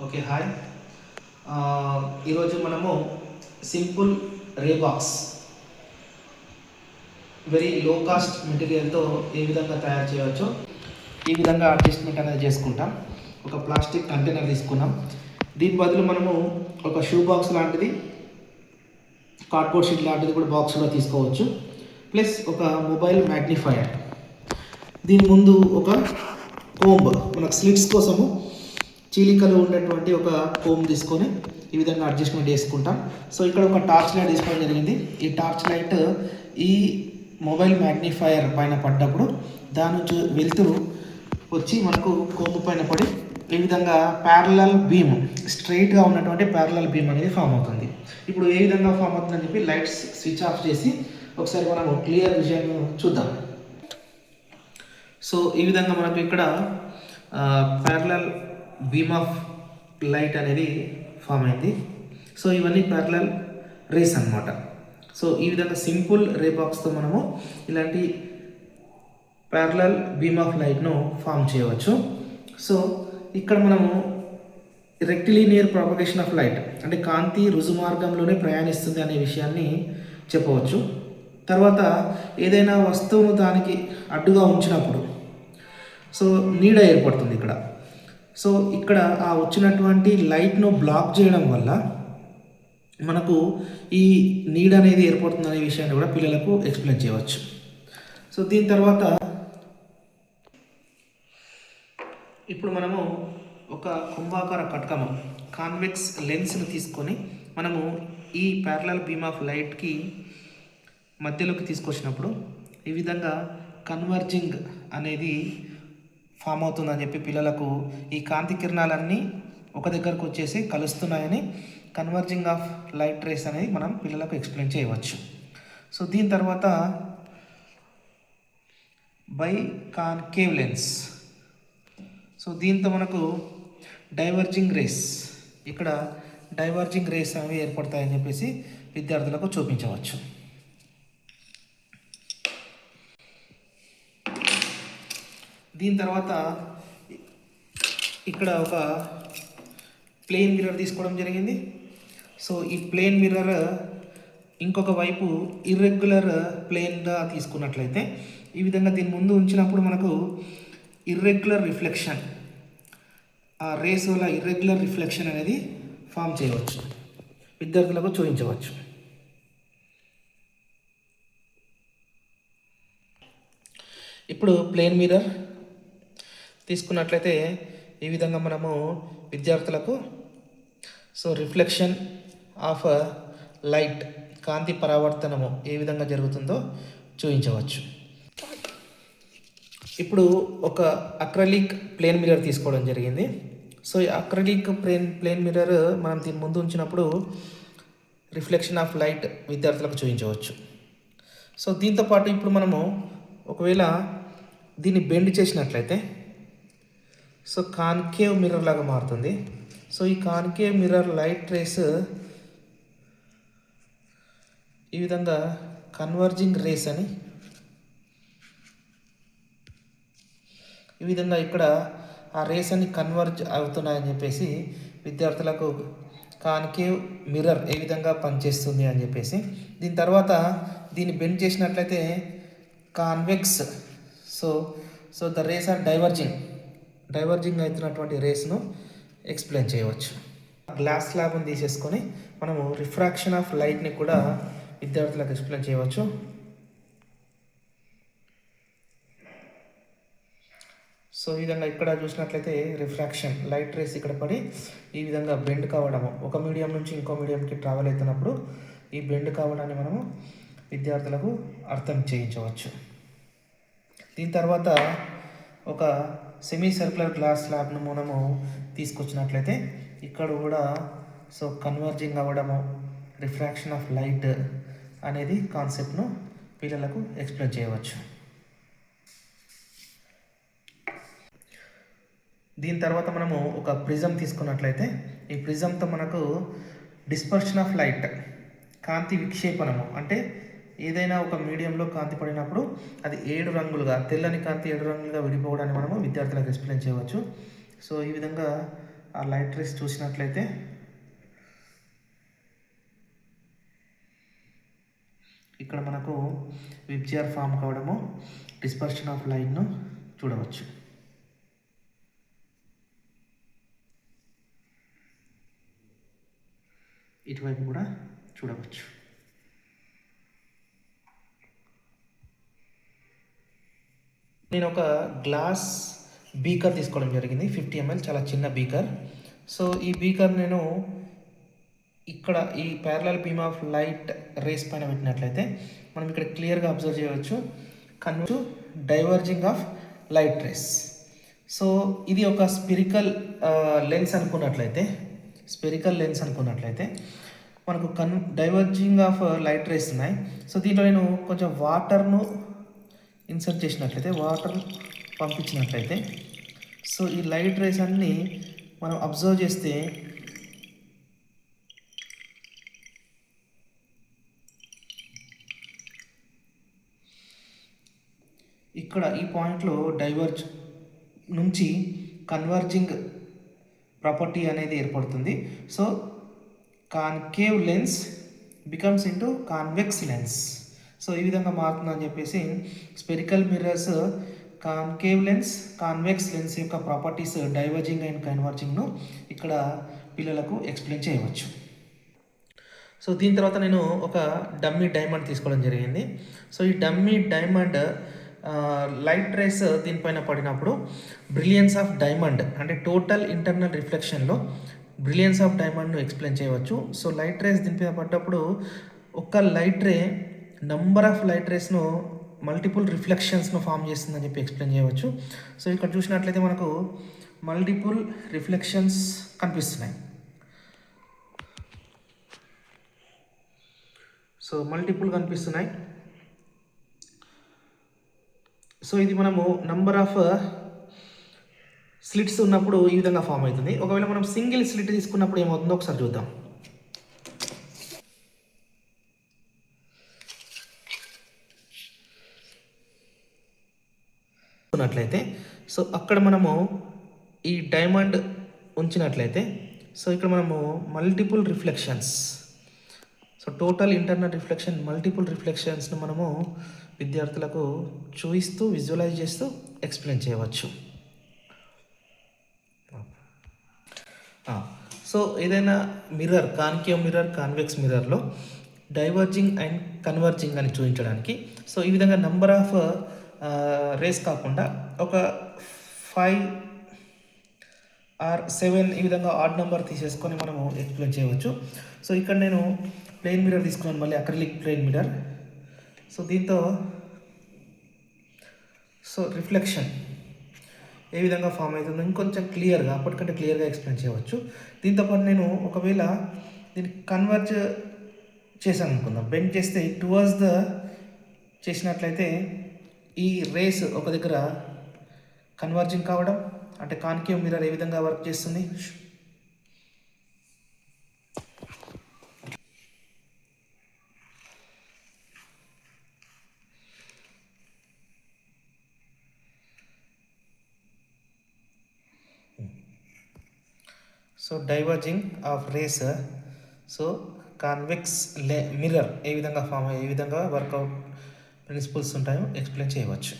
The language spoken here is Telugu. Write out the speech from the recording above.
Okay hi. ఈరోజు మనము సింపుల్ రే బాక్స్ వెరీ లో కాస్ట్ మెటీరియల్తో ఏ విధంగా తయారు చేయవచ్చో ఈ విధంగా అడ్జస్ట్మెంట్ అనేది చేసుకుంటాం. ఒక ప్లాస్టిక్ కంటైనర్ తీసుకున్నాం. దీని బదులు మనము ఒక షూ బాక్స్ లాంటిది, కార్డ్బోర్డ్ షీట్ లాంటిది కూడా బాక్స్లో తీసుకోవచ్చు. ప్లస్ ఒక మొబైల్ మ్యాగ్నిఫైయర్, దీని ముందు ఒక కోంబ్, మనకు స్లిట్స్ కోసము చీలికలు ఉండేటువంటి ఒక కోమ్ తీసుకొని ఈ విధంగా అడ్జస్ట్మెంట్ చేసుకుంటాం. సో ఇక్కడ ఒక టార్చ్ లైట్ తీసుకోవడం జరిగింది. ఈ టార్చ్ లైట్ ఈ మొబైల్ మ్యాగ్నిఫైయర్ పైన పడ్డప్పుడు దాని నుంచి వెలుతురు వచ్చి మనకు కోమ్ పైన పడి ఈ విధంగా ప్యారలల్ బీమ్, స్ట్రైట్గా ఉన్నటువంటి ప్యారలల్ బీమ్ అనేది ఫామ్ అవుతుంది. ఇప్పుడు ఏ విధంగా ఫామ్ అవుతుందని చెప్పి లైట్స్ స్విచ్ ఆఫ్ చేసి ఒకసారి మనము క్లియర్ విజన్ చూద్దాం. సో ఈ విధంగా మనకు ఇక్కడ ప్యారలల్ బీమ్ ఆఫ్ లైట్ అనేది ఫామ్ అయింది. సో ఇవన్నీ ప్యారలల్ రేస్ అన్నమాట. సో ఈ విధంగా సింపుల్ రే బాక్స్తో మనము ఇలాంటి ప్యారలల్ బీమ్ ఆఫ్ లైట్ను ఫామ్ చేయవచ్చు. సో ఇక్కడ మనము రెక్టిలీనియర్ ప్రాపగేషన్ ఆఫ్ లైట్, అంటే కాంతి రుజు మార్గంలోనే ప్రయాణిస్తుంది అనే విషయాన్ని చెప్పవచ్చు. తర్వాత ఏదైనా వస్తువును దానికి అడ్డుగా ఉంచినప్పుడు సో నీడ ఏర్పడుతుంది ఇక్కడ. సో ఇక్కడ ఆ వచ్చినటువంటి లైట్ను బ్లాక్ చేయడం వల్ల మనకు ఈ నీడ్ అనేది ఏర్పడుతుంది అనే విషయాన్ని కూడా పిల్లలకు ఎక్స్ప్లెయిన్ చేయవచ్చు. సో దీని తర్వాత ఇప్పుడు మనము ఒక కుంభాకార కటకము, కాన్వెక్స్ లెన్స్ను తీసుకొని మనము ఈ ప్యారలల్ బీమ్ ఆఫ్ లైట్కి మధ్యలోకి తీసుకొచ్చినప్పుడు ఈ విధంగా కన్వర్జింగ్ అనేది ఫామ్ అవుతుందని చెప్పి పిల్లలకు ఈ కాంతి కిరణాలన్నీ ఒక దగ్గరకు వచ్చేసి కలుస్తున్నాయని కన్వర్జింగ్ ఆఫ్ లైట్ రేస్ అనేది మనం పిల్లలకు ఎక్స్ప్లెయిన్ చేయవచ్చు. సో దీని తర్వాత బై కాన్కేవ్ లెన్స్, సో దీంతో మనకు డైవర్జింగ్ రేస్, ఇక్కడ డైవర్జింగ్ రేస్ అనేవి ఏర్పడతాయని చెప్పేసి విద్యార్థులకు చూపించవచ్చు. దీని తర్వాత ఇక్కడ ఒక ప్లేన్ మిర్రర్ తీసుకోవడం జరిగింది. సో ఈ ప్లేన్ మిర్రర్ ఇంకొక వైపు ఇర్రెగ్యులర్ ప్లేన్గా తీసుకున్నట్లయితే ఈ విధంగా దీని ముందు ఉంచినప్పుడు మనకు ఇర్రెగ్యులర్ రిఫ్లెక్షన్, ఆ రేస్ వల్ల ఇర్రెగ్యులర్ రిఫ్లెక్షన్ అనేది ఫామ్ చేయవచ్చు, విద్యార్థులకు చూపించవచ్చు. ఇప్పుడు ప్లేన్ మిర్రర్ తీసుకున్నట్లయితే ఈ విధంగా మనము విద్యార్థులకు సో రిఫ్లెక్షన్ ఆఫ్ లైట్, కాంతి పరావర్తనము ఏ విధంగా జరుగుతుందో చూపించవచ్చు. ఇప్పుడు ఒక అక్రలిక్ ప్లేన్ మిర్రర్ తీసుకోవడం జరిగింది. సో ఈ అక్రలిక్ ప్లేన్ మిర్రర్ మనం దీని ముందు ఉంచినప్పుడు రిఫ్లెక్షన్ ఆఫ్ లైట్ విద్యార్థులకు చూపించవచ్చు. సో దీంతోపాటు ఇప్పుడు మనము ఒకవేళ దీన్ని బెండ్ చేసినట్లయితే సో కాన్కేవ్ మిర్రర్ లాగా మారుతుంది. సో ఈ కాన్కేవ్ మిర్రర్ లైట్ రేస్ ఈ విధంగా కన్వర్జింగ్ రేస్ అని ఈ విధంగా ఇక్కడ ఆ రేస్ అని కన్వర్జ్ అవుతున్నాయని చెప్పేసి విద్యార్థులకు కాన్కేవ్ మిర్రర్ ఏ విధంగా పనిచేస్తుంది అని చెప్పేసి. దీని తర్వాత దీన్ని బెండ్ చేసినట్లయితే convex, so the rays are diverging అవుతున్నటువంటి రేస్ను ఎక్స్ప్లెయిన్ చేయవచ్చు. గ్లాస్ స్లాబ్ని తీసేసుకొని మనము రిఫ్రాక్షన్ ఆఫ్ లైట్ని కూడా విద్యార్థులకు ఎక్స్ప్లెయిన్ చేయవచ్చు. సో ఈ విధంగా ఇక్కడ చూసినట్లయితే రిఫ్రాక్షన్, లైట్ రేస్ ఇక్కడ పడి ఈ విధంగా బెండ్ కావడము, ఒక మీడియం నుంచి ఇంకో మీడియంకి ట్రావెల్ అవుతున్నప్పుడు ఈ బెండ్ కావడాన్ని మనము విద్యార్థులకు అర్థం చేయించవచ్చు. దీని తర్వాత ఒక సెమీ సర్క్యులర్ గ్లాస్ స్లాబ్ను మనము తీసుకొచ్చినట్లయితే ఇక్కడ కూడా సో కన్వర్జింగ్ అవ్వడము, రిఫ్రాక్షన్ ఆఫ్ లైట్ అనేది కాన్సెప్ట్ను పిల్లలకు ఎక్స్ప్లెయిన్ చేయవచ్చు. దీని తర్వాత మనము ఒక ప్రిజం తీసుకున్నట్లయితే ఈ ప్రిజంతో మనకు డిస్పర్షన్ ఆఫ్ లైట్, కాంతి విక్షేపణము, అంటే ఏదైనా ఒక మీడియంలో కాంతి పడినప్పుడు అది 7 రంగులుగా, తెల్లని కాంతి 7 రంగులుగా విడిపోవడాన్ని మనము విద్యార్థులకు ఎక్స్ప్లెయిన్ చేయవచ్చు. సో ఈ విధంగా ఆ లైట్ రేస్ చూసినట్లయితే ఇక్కడ మనకు విబ్జిఆర్ ఫామ్ కావడము, డిస్పర్షన్ ఆఫ్ లైట్ను చూడవచ్చు. ఇటువైపు కూడా చూడవచ్చు. నేను ఒక గ్లాస్ బీకర్ తీసుకోవడం జరిగింది, 50 ml, చాలా చిన్న బీకర్. సో ఈ బీకర్ నేను ఇక్కడ ఈ parallel beam of light race పైన పెట్టినట్లయితే మనం ఇక్కడ క్లియర్గా అబ్జర్వ్ చేయవచ్చు diverging of light race. So ఇది ఒక స్పెరికల్ లెన్స్ అనుకున్నట్లయితే మనకు డైవర్జింగ్ ఆఫ్ లైట్ రేస్ ఉన్నాయి. సో దీంట్లో నేను కొంచెం వాటర్ను ఇన్సర్ట్ చేసినట్లయితే, వాటర్ పంపించినట్లయితే, సో ఈ లైట్ రేస్ అన్నీ మనం అబ్జర్వ్ చేస్తే ఇక్కడ ఈ పాయింట్లో డైవర్జ్ నుంచి కన్వర్జింగ్ ప్రాపర్టీ అనేది ఏర్పడుతుంది. So concave lens becomes into convex lens. So ఈ విధంగా మారుతుందని చెప్పేసి spherical mirrors concave lens, convex lens యొక్క ప్రాపర్టీస్ డైవర్జింగ్ అండ్ కన్వర్జింగ్ను ఇక్కడ పిల్లలకు ఎక్స్ప్లెయిన్ చేయవచ్చు. సో దీని తర్వాత నేను ఒక డమ్మీ డైమండ్ తీసుకోవడం జరిగింది. సో ఈ డమ్మీ డైమండ్ లైట్ రేస్ దీనిపైన పడినప్పుడు బ్రిలియన్స్ ఆఫ్ డైమండ్ అంటే టోటల్ ఇంటర్నల్ రిఫ్లెక్షన్లో బ్రిలియన్స్ ఆఫ్ డైమండ్ను ఎక్స్ప్లెయిన్ చేయవచ్చు. సో లైట్ రేస్ దీనిపైన పడ్డప్పుడు ఒక light ray number of light రేస్ను మల్టిపుల్ రిఫ్లెక్షన్స్ను ఫామ్ చేస్తుందని చెప్పి ఎక్స్ప్లెయిన్ చేయవచ్చు. సో ఇక్కడ చూసినట్లయితే మనకు మల్టిపుల్ రిఫ్లెక్షన్స్ కనిపిస్తున్నాయి. సో మల్టిపుల్ కనిపిస్తున్నాయి. సో ఇది మనము నంబర్ ఆఫ్ స్లిట్స్ ఉన్నప్పుడు ఈ విధంగా ఫామ్ అవుతుంది. ఒకవేళ మనం సింగిల్ స్లిట్ తీసుకున్నప్పుడు ఏమవుతుందో ఒకసారి చూద్దాం. ఉన్నట్లయితే సో అక్కడ మనము ఈ డైమండ్ ఉంచినట్లయితే సో ఇక్కడ మనము multiple reflections, so total internal reflection, multiple రిఫ్లెక్షన్స్ను మనము విద్యార్థులకు చూపిస్తూ విజువలైజ్ చేస్తూ ఎక్స్ప్లెయిన్ చేయవచ్చు. సో ఏదైనా మిర్రర్, కాన్కేవ్ మిర్రర్, కాన్వెక్స్ మిర్రర్లో డైవర్జింగ్ అండ్ కన్వర్జింగ్ అని చూపించడానికి సో ఈ విధంగా నంబర్ ఆఫ్ రేస్ కాకుండా ఒక 5 or 7 ఈ విధంగా ఆడ్ నెంబర్ తీసేసుకొని మనము ఎక్స్ప్లెయిన్ చేయవచ్చు. సో ఇక్కడ నేను ప్లెయిన్ మిర్రర్ తీసుకున్నాను, మళ్ళీ అక్రిలిక్ ప్లెయిన్ మిర్రర్. సో దీంతో సో రిఫ్లెక్షన్ ఏ విధంగా ఫామ్ అవుతుందో ఇంకొంచెం క్లియర్గా, అప్పటికంటే క్లియర్గా ఎక్స్ప్లెయిన్ చేయవచ్చు. దీంతోపాటు నేను ఒకవేళ దీన్ని కన్వర్జ్ చేశాను అనుకుందాం, బెండ్ చేస్తే టువర్డ్స్ ద చేసినట్లయితే ఈ రేస్ ఒక దగ్గర కన్వర్జింగ్ కావడం, అంటే కాన్కేవ్ మిర్రర్ ఏ విధంగా వర్క్ చేస్తుంది. So diverging of rays, so convex mirror ఏ విధంగా ఫామ్ అయ్యే, ఏ విధంగా వర్కౌట్ ప్రిన్సిపల్స్ ఉంటాయో ఎక్స్ప్లెయిన్ చేయవచ్చు.